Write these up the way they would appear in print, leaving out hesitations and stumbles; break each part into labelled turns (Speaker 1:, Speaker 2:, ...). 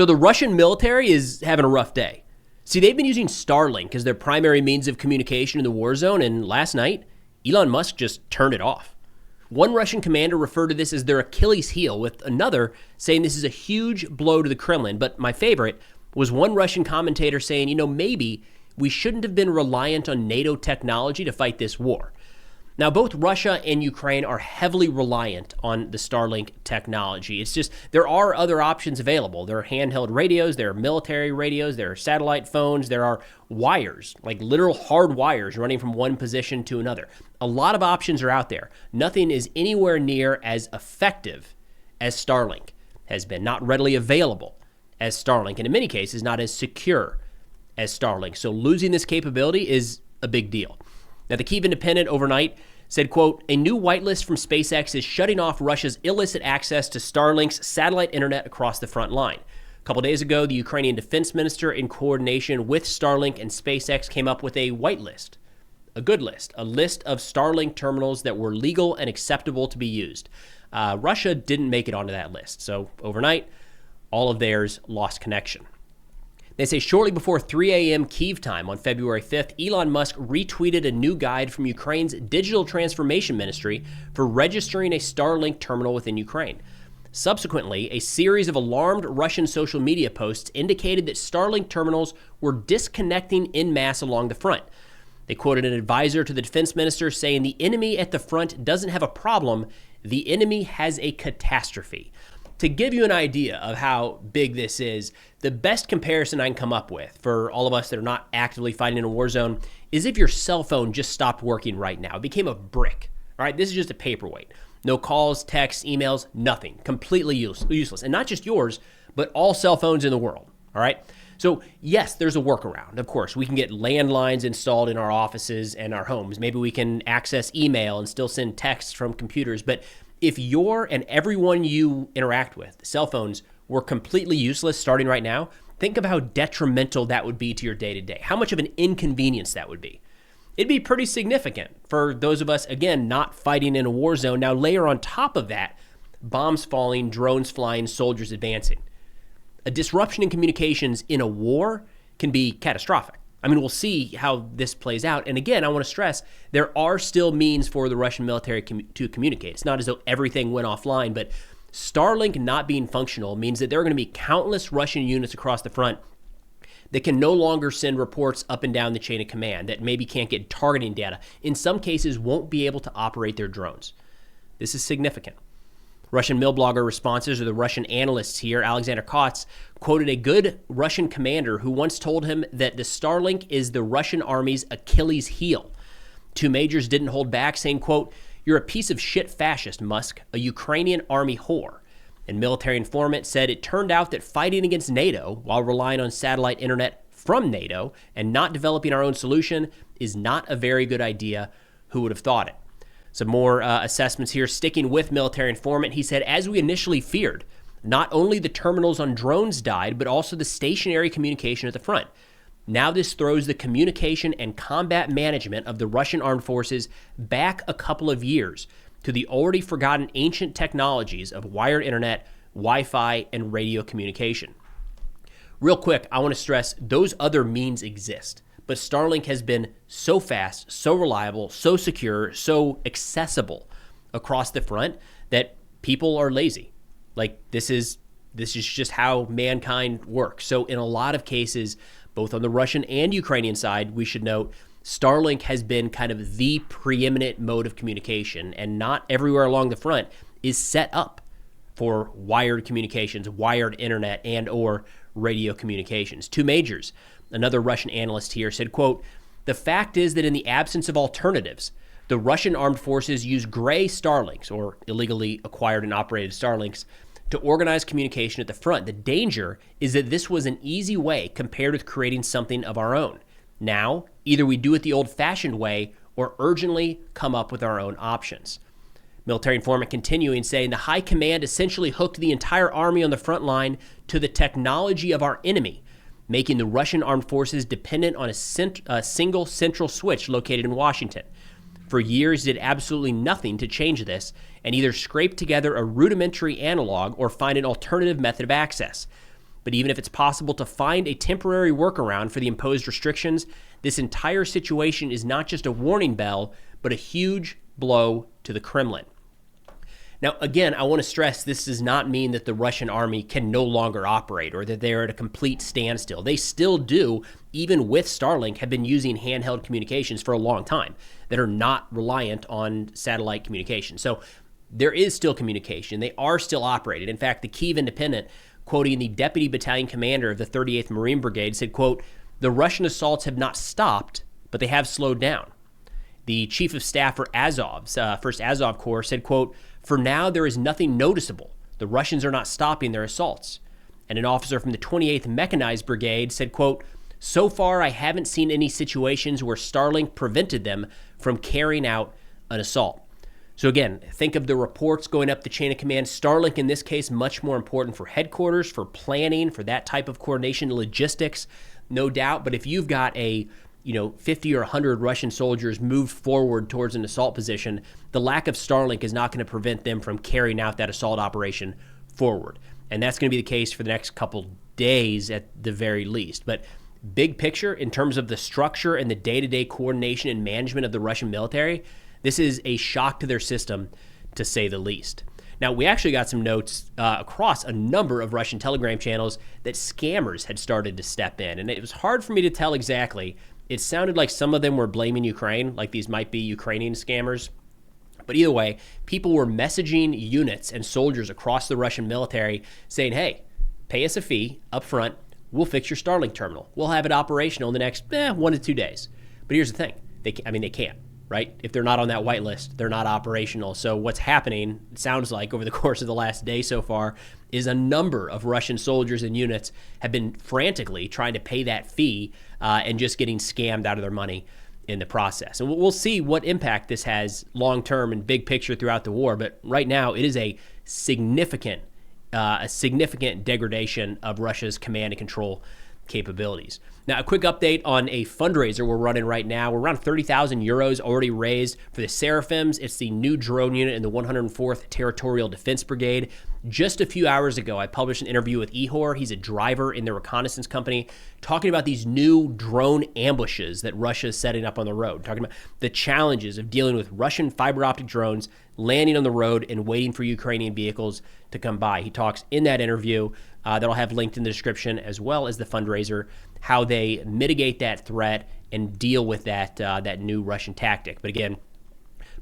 Speaker 1: So the Russian military is having a rough day. See, they've been using Starlink as their primary means of communication in the war zone, and last night, Elon Musk just turned it off. One Russian commander referred to this as their Achilles heel, with another saying this is a huge blow to the Kremlin. But my favorite was one Russian commentator saying, maybe we shouldn't have been reliant on NATO technology to fight this war. Now, both Russia and Ukraine are heavily reliant on the Starlink technology. It's just there are other options available. There are handheld radios, there are military radios, there are satellite phones, there are wires, like literal hard wires running from one position to another. A lot of options are out there. Nothing is anywhere near as effective as Starlink has been, not readily available as Starlink, and in many cases, not as secure as Starlink. So losing this capability is a big deal. Now, the Kyiv Independent overnight said, quote, a new whitelist from SpaceX is shutting off Russia's illicit access to Starlink's satellite internet across the front line. A couple days ago, the Ukrainian defense minister, in coordination with Starlink and SpaceX, came up with a whitelist, a good list, a list of Starlink terminals that were legal and acceptable to be used. Russia didn't make it onto that list. So overnight, all of theirs lost connection. They say shortly before 3 a.m. Kyiv time on February 5th, Elon Musk retweeted a new guide from Ukraine's digital transformation ministry for registering a Starlink terminal within Ukraine. Subsequently, a series of alarmed Russian social media posts indicated that Starlink terminals were disconnecting en masse along the front. They quoted an advisor to the defense minister saying, the enemy at the front doesn't have a problem, the enemy has a catastrophe. To give you an idea of how big this is, the best comparison I can come up with for all of us that are not actively fighting in a war zone is if your cell phone just stopped working right now. It became a brick, all right? This is just a paperweight. No calls, texts, emails, nothing. Completely useless. And not just yours, but all cell phones in the world, all right? So yes, there's a workaround. Of course, we can get landlines installed in our offices and our homes. Maybe we can access email and still send texts from computers, but if your and everyone you interact with, cell phones, were completely useless starting right now, think of how detrimental that would be to your day-to-day, how much of an inconvenience that would be. It'd be pretty significant for those of us, again, not fighting in a war zone. Now layer on top of that, bombs falling, drones flying, soldiers advancing. A disruption in communications in a war can be catastrophic. I mean, we'll see how this plays out. And again, I want to stress, there are still means for the Russian military to communicate. It's not as though everything went offline, but Starlink not being functional means that there are going to be countless Russian units across the front that can no longer send reports up and down the chain of command, that maybe can't get targeting data. In some cases, won't be able to operate their drones. This is significant. Russian mill blogger responses, or the Russian analysts here, Alexander Kotz, quoted a good Russian commander who once told him that the Starlink is the Russian army's Achilles heel. Two majors didn't hold back, saying, quote, you're a piece of shit fascist, Musk, a Ukrainian army whore. And military informant said it turned out that fighting against NATO while relying on satellite internet from NATO and not developing our own solution is not a very good idea. Who would have thought it? Some more assessments here. Sticking with military informant, he said, as we initially feared, not only the terminals on drones died, but also the stationary communication at the front. Now this throws the communication and combat management of the Russian armed forces back a couple of years to the already forgotten ancient technologies of wired internet, Wi-Fi, and radio communication. Real quick, I want to stress those other means exist. But Starlink has been so fast, so reliable, so secure, so accessible across the front that people are lazy. Like this is just how mankind works. So in a lot of cases, both on the Russian and Ukrainian side, we should note Starlink has been kind of the preeminent mode of communication, and not everywhere along the front is set up for wired communications, wired internet, and or radio communications. Two majors. Another Russian analyst here said, quote, the fact is that in the absence of alternatives, the Russian armed forces use gray Starlinks, or illegally acquired and operated Starlinks, to organize communication at the front. The danger is that this was an easy way compared with creating something of our own. Now, either we do it the old-fashioned way or urgently come up with our own options. Military informant continuing, saying the high command essentially hooked the entire army on the front line to the technology of our enemy, making the Russian armed forces dependent on a single central switch located in Washington. For years, did absolutely nothing to change this, and either scrape together a rudimentary analog or find an alternative method of access. But even if it's possible to find a temporary workaround for the imposed restrictions, this entire situation is not just a warning bell, but a huge blow to the Kremlin. Now, again, I want to stress this does not mean that the Russian army can no longer operate or that they're at a complete standstill. They still do, even with Starlink, have been using handheld communications for a long time that are not reliant on satellite communication. So there is still communication. They are still operating. In fact, the Kyiv Independent, quoting the deputy battalion commander of the 38th Marine Brigade, said, quote, "The Russian assaults have not stopped, but they have slowed down." The chief of staff for Azov's, 1st Azov Corps, said, quote, "For now, there is nothing noticeable. The Russians are not stopping their assaults." And an officer from the 28th Mechanized Brigade said, quote, "So far, I haven't seen any situations where Starlink prevented them from carrying out an assault." So again, think of the reports going up the chain of command. Starlink, in this case, much more important for headquarters, for planning, for that type of coordination, logistics, no doubt. But if you've got 50 or 100 Russian soldiers moved forward towards an assault position, the lack of Starlink is not going to prevent them from carrying out that assault operation forward. And that's going to be the case for the next couple days at the very least. But big picture, in terms of the structure and the day-to-day coordination and management of the Russian military, this is a shock to their system, to say the least. Now, we actually got some notes across a number of Russian Telegram channels that scammers had started to step in. And it was hard for me to tell exactly. It sounded like some of them were blaming Ukraine, like these might be Ukrainian scammers. But either way, people were messaging units and soldiers across the Russian military saying, hey, pay us a fee up front. We'll fix your Starlink terminal. We'll have it operational in the next 1 to 2 days. But here's the thing. They can't. Right? If they're not on that whitelist, they're not operational. So what's happening, it sounds like over the course of the last day so far, is a number of Russian soldiers and units have been frantically trying to pay that fee and just getting scammed out of their money in the process. And we'll see what impact this has long-term and big picture throughout the war. But right now, it is a significant degradation of Russia's command and control capabilities. Now, a quick update on a fundraiser we're running right now. We're around 30,000 euros already raised for the Seraphims. It's the new drone unit in the 104th Territorial Defense Brigade. Just a few hours ago, I published an interview with Ihor. He's a driver in the reconnaissance company, talking about these new drone ambushes that Russia is setting up on the road, talking about the challenges of dealing with Russian fiber optic drones landing on the road and waiting for Ukrainian vehicles to come by. He talks in that interview that I'll have linked in the description, as well as the fundraiser, how they mitigate that threat and deal with that new Russian tactic. But again,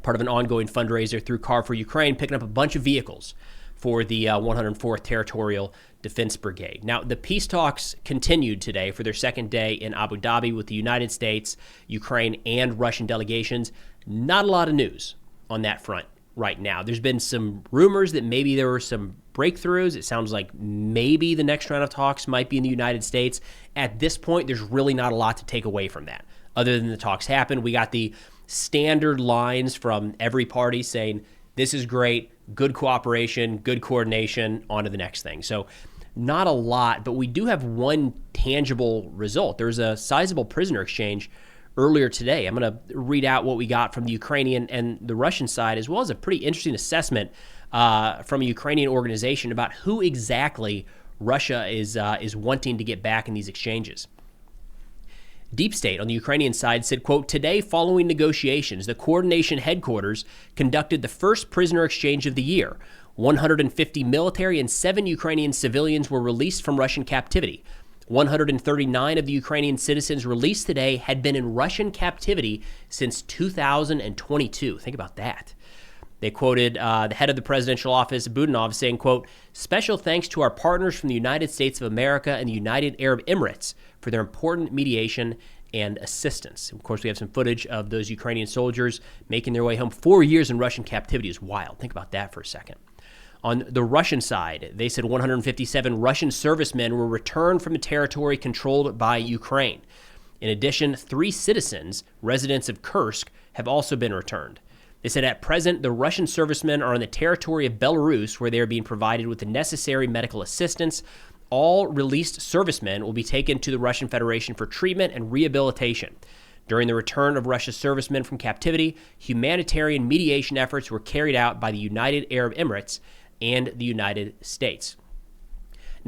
Speaker 1: part of an ongoing fundraiser through Car for Ukraine, picking up a bunch of vehicles for the 104th Territorial Defense Brigade. Now, the peace talks continued today for their second day in Abu Dhabi with the United States, Ukraine, and Russian delegations. Not a lot of news on that front right now. There's been some rumors that maybe there were some breakthroughs. It sounds like maybe the next round of talks might be in the United States. At this point, there's really not a lot to take away from that. Other than the talks happened, we got the standard lines from every party saying, this is great, good cooperation, good coordination, on to the next thing. So not a lot, but we do have one tangible result. There's a sizable prisoner exchange earlier today. I'm going to read out what we got from the Ukrainian and the Russian side, as well as a pretty interesting assessment from a Ukrainian organization about who exactly Russia is wanting to get back in these exchanges. Deep State on the Ukrainian side said, quote, today, following negotiations, the coordination headquarters conducted the first prisoner exchange of the year. 150 military and 7 Ukrainian civilians were released from Russian captivity. 139 of the Ukrainian citizens released today had been in Russian captivity since 2022. Think about that. They quoted the head of the presidential office, Budanov, saying, quote, special thanks to our partners from the United States of America and the United Arab Emirates for their important mediation and assistance. Of course, we have some footage of those Ukrainian soldiers making their way home. 4 years in Russian captivity is wild. Think about that for a second. On the Russian side, they said 157 Russian servicemen were returned from a territory controlled by Ukraine. In addition, 3 citizens, residents of Kursk, have also been returned. They said at present, the Russian servicemen are on the territory of Belarus, where they are being provided with the necessary medical assistance. All released servicemen will be taken to the Russian Federation for treatment and rehabilitation. During the return of Russia's servicemen from captivity, humanitarian mediation efforts were carried out by the United Arab Emirates and the United States.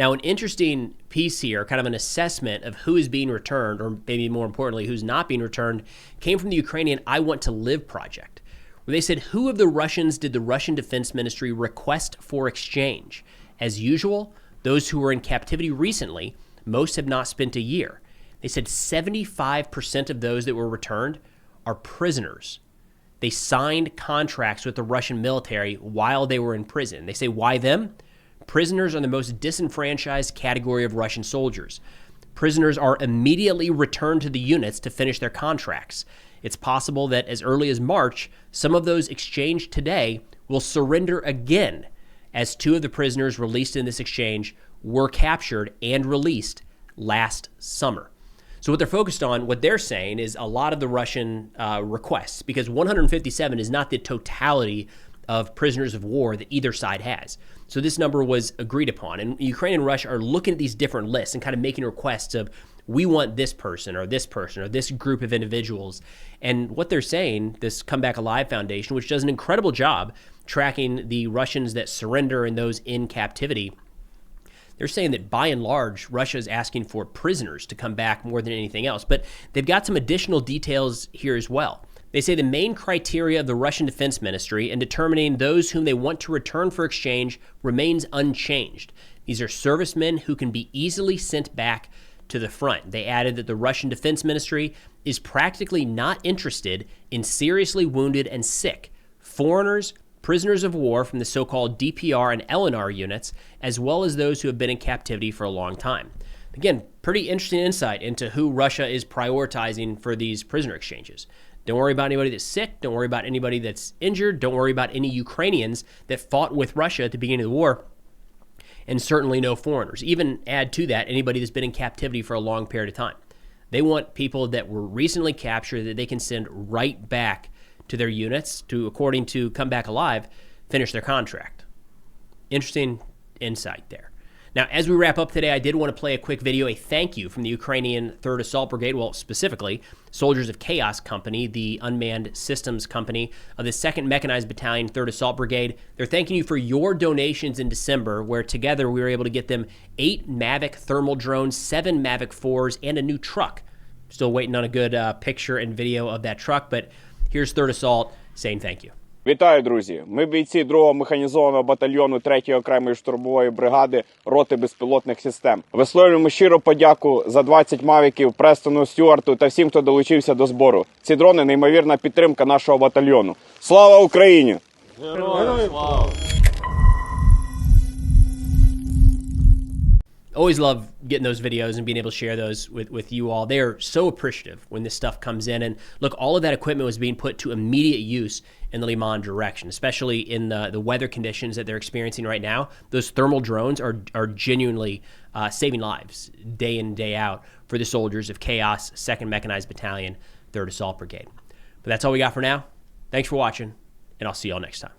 Speaker 1: Now, an interesting piece here, kind of an assessment of who is being returned, or maybe more importantly, who's not being returned, came from the Ukrainian I Want to Live project, where they said, who of the Russians did the Russian Defense Ministry request for exchange? As usual, those who were in captivity recently, most have not spent a year. They said 75% of those that were returned are prisoners. They signed contracts with the Russian military while they were in prison. They say, why them? Prisoners are the most disenfranchised category of Russian soldiers. Prisoners are immediately returned to the units to finish their contracts. It's possible that as early as March, some of those exchanged today will surrender again, as 2 of the prisoners released in this exchange were captured and released last summer. So what they're focused on, what they're saying is a lot of the Russian requests, because 157 is not the totality of prisoners of war that either side has. So this number was agreed upon. And Ukraine and Russia are looking at these different lists and kind of making requests of, we want this person or this group of individuals. And what they're saying, this Come Back Alive Foundation, which does an incredible job tracking the Russians that surrender and those in captivity, they're saying that by and large, Russia is asking for prisoners to come back more than anything else. But they've got some additional details here as well. They say the main criteria of the Russian Defense Ministry in determining those whom they want to return for exchange remains unchanged. These are servicemen who can be easily sent back to the front. They added that the Russian Defense Ministry is practically not interested in seriously wounded and sick foreigners, prisoners of war from the so-called DPR and LNR units, as well as those who have been in captivity for a long time. Again, pretty interesting insight into who Russia is prioritizing for these prisoner exchanges. Don't worry about anybody that's sick. Don't worry about anybody that's injured. Don't worry about any Ukrainians that fought with Russia at the beginning of the war. And certainly no foreigners. Even add to that anybody that's been in captivity for a long period of time. They want people that were recently captured that they can send right back to their units to, according to Come Back Alive, finish their contract. Interesting insight there. Now, as we wrap up today, I did want to play a quick video, a thank you from the Ukrainian 3rd Assault Brigade, well, specifically, Soldiers of Chaos Company, the unmanned systems company of the 2nd Mechanized Battalion, 3rd Assault Brigade. They're thanking you for your donations in December, where together we were able to get them 8 Mavic thermal drones, 7 Mavic 4s, and a new truck. Still waiting on a good picture and video of that truck, but here's 3rd Assault saying thank you.
Speaker 2: Вітаю, друзі! Ми бійці 2-го механізованого батальйону 3-ї окремої штурмової бригади роти безпілотних систем. Висловлюємо щиру подяку за 20 мавіків Престону, Стюарту та всім, хто долучився до збору. Ці дрони – неймовірна підтримка нашого батальйону. Слава Україні!
Speaker 3: Героям слава!
Speaker 1: Always love getting those videos and being able to share those with you all. They are so appreciative when this stuff comes in. And look, all of that equipment was being put to immediate use in the Liman direction, especially in the weather conditions that they're experiencing right now. Those thermal drones are genuinely saving lives day in, day out for the soldiers of Chaos, 2nd Mechanized Battalion, 3rd Assault Brigade. But that's all we got for now. Thanks for watching, and I'll see you all next time.